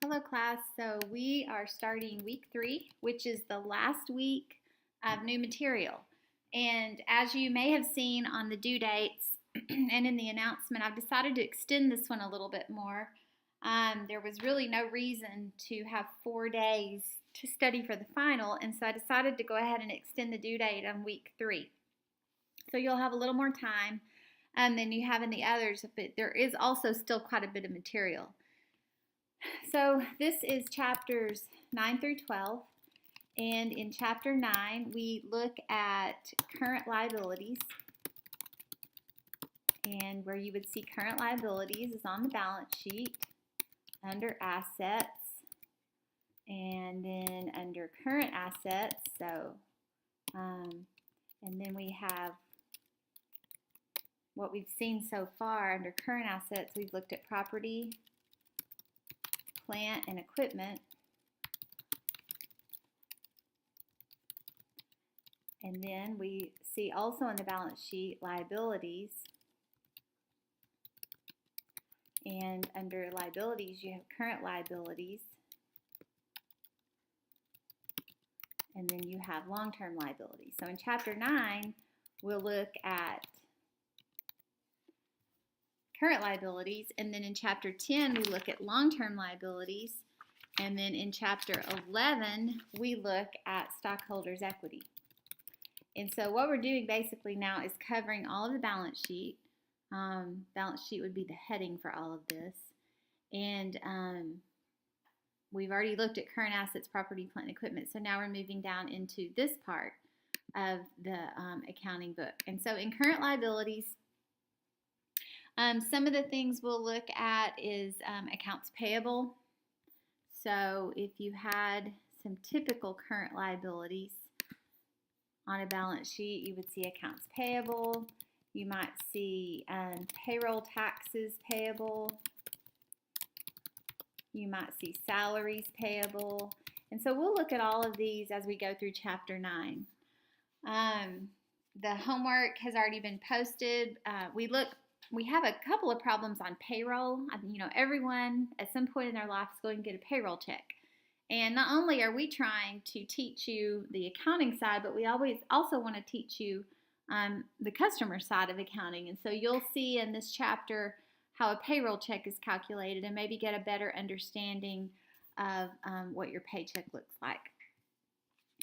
Hello class, so we are starting week 3, which is the last week of new material. And as you may have seen on the due dates and in the announcement, I've decided to extend this one a little bit more. There was really no reason to have 4 days to study for the final, and so I decided to go ahead and extend the due date on week 3. So you'll have a little more time than you have in the others, but there is also still quite a bit of material. So this is chapters 9 through 12, and in chapter 9 we look at current liabilities, and where you would see current liabilities is on the balance sheet under assets, and then under current assets, and then we have what we've seen so far under current assets. We've looked at property, plant, and equipment. And then we see also on the balance sheet liabilities. And under liabilities, you have current liabilities. And then you have long-term liabilities. So in chapter 9, we'll look at current liabilities, and then in chapter 10 we look at long-term liabilities, and then in chapter 11 we look at stockholders' equity. And so what we're doing basically now is covering all of the balance sheet. Balance sheet would be the heading for all of this, and we've already looked at current assets, property, plant, and equipment. So now we're moving down into this part of the accounting book. And so in current liabilities, some of the things we'll look at is accounts payable. So if you had some typical current liabilities on a balance sheet, you would see accounts payable. You might see payroll taxes payable. You might see salaries payable. And so we'll look at all of these as we go through chapter 9. The homework has already been posted. We have a couple of problems on payroll. Everyone at some point in their life is going to get a payroll check. And not only are we trying to teach you the accounting side, but we also want to teach you the customer side of accounting. And so you'll see in this chapter how a payroll check is calculated and maybe get a better understanding of what your paycheck looks like.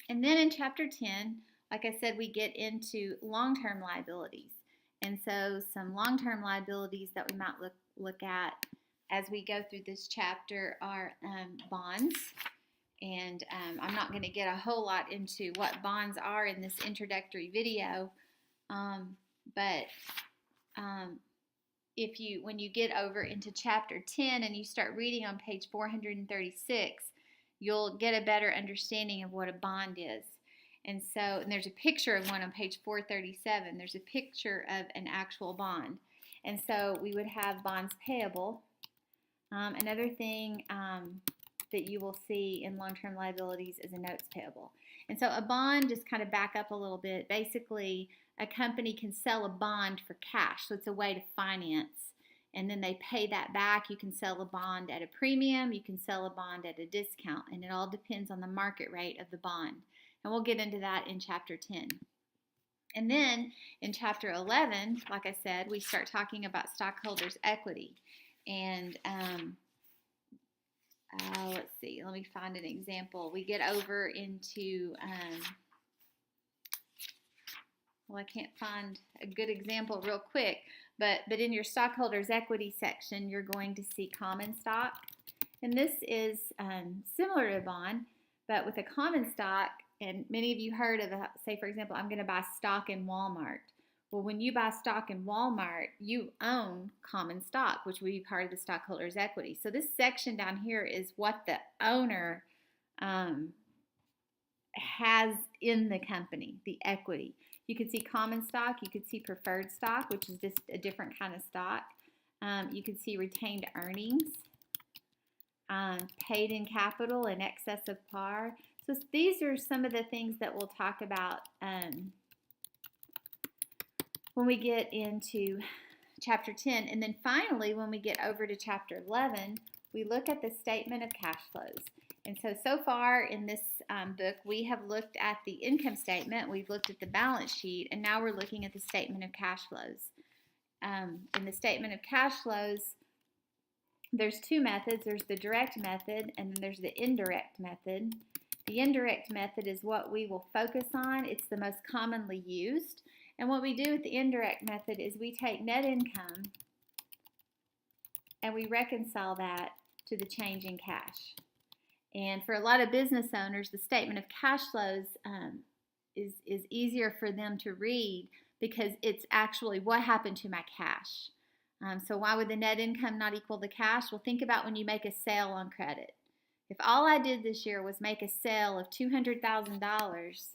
And then in chapter 10, like I said, we get into long-term liabilities. And so some long-term liabilities that we might look at as we go through this chapter are bonds. And I'm not going to get a whole lot into what bonds are in this introductory video, but when you get over into chapter 10 and you start reading on page 436, you'll get a better understanding of what a bond is. And there's a picture of one on page 437. There's a picture of an actual bond. And so we would have bonds payable. Another thing that you will see in long-term liabilities is a notes payable. And so a bond, just kind of back up a little bit, basically a company can sell a bond for cash. So it's a way to finance. And then they pay that back. You can sell a bond at a premium. You can sell a bond at a discount. And it all depends on the market rate of the bond. And we'll get into that in chapter 10. And then in chapter 11, like I said, we start talking about stockholders' equity. And let's see, let me find an example. We get over into, I can't find a good example real quick, but in your stockholders' equity section, you're going to see common stock. And this is similar to a bond, but with a common stock, and many of you heard of, say, for example, I'm going to buy stock in Walmart. Well, when you buy stock in Walmart, you own common stock, which will be part of the stockholders' equity. So this section down here is what the owner has in the company, the equity. You could see common stock. You could see preferred stock, which is just a different kind of stock. You could see retained earnings, paid in capital in excess of par. So these are some of the things that we'll talk about when we get into chapter 10. And then finally, when we get over to chapter 11, we look at the statement of cash flows. And so far in this book, we have looked at the income statement, we've looked at the balance sheet, and now we're looking at the statement of cash flows. In the statement of cash flows, there's two methods. There's the direct method, and then there's the indirect method. The indirect method is what we will focus on. It's the most commonly used. And what we do with the indirect method is we take net income and we reconcile that to the change in cash. And for a lot of business owners, the statement of cash flows is easier for them to read because it's actually what happened to my cash. So why would the net income not equal the cash? Well, think about when you make a sale on credit. If all I did this year was make a sale of $200,000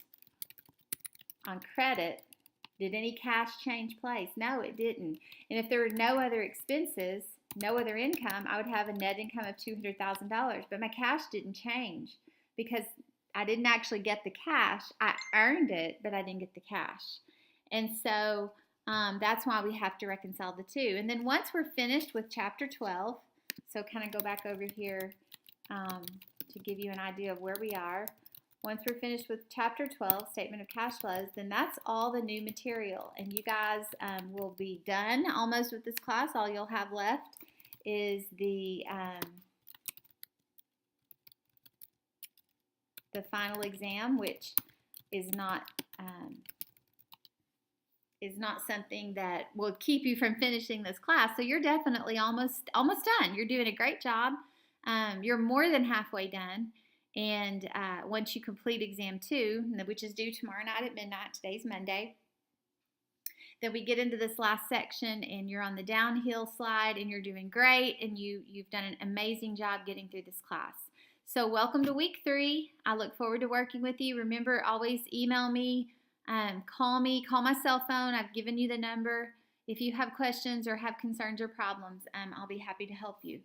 on credit, did any cash change place? No, it didn't. And if there were no other expenses, no other income, I would have a net income of $200,000. But my cash didn't change because I didn't actually get the cash. I earned it, but I didn't get the cash. And so that's why we have to reconcile the two. And then once we're finished with chapter 12, so kind of go back over here to give you an idea of where we are. Once we're finished with chapter 12, statement of cash flows, then that's all the new material. And you guys will be done almost with this class. All you'll have left is the final exam, which is not something that will keep you from finishing this class. So you're definitely almost done. You're doing a great job. You're more than halfway done. And once you complete exam 2, which is due tomorrow night at midnight, today's Monday, then we get into this last section and you're on the downhill slide and you're doing great and you've done an amazing job getting through this class. So welcome to week 3. I look forward to working with you. Remember, always email me, call me, call my cell phone. I've given you the number. If you have questions or have concerns or problems, I'll be happy to help you.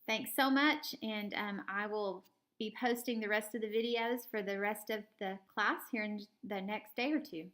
Thanks so much, and I will be posting the rest of the videos for the rest of the class here in the next day or two.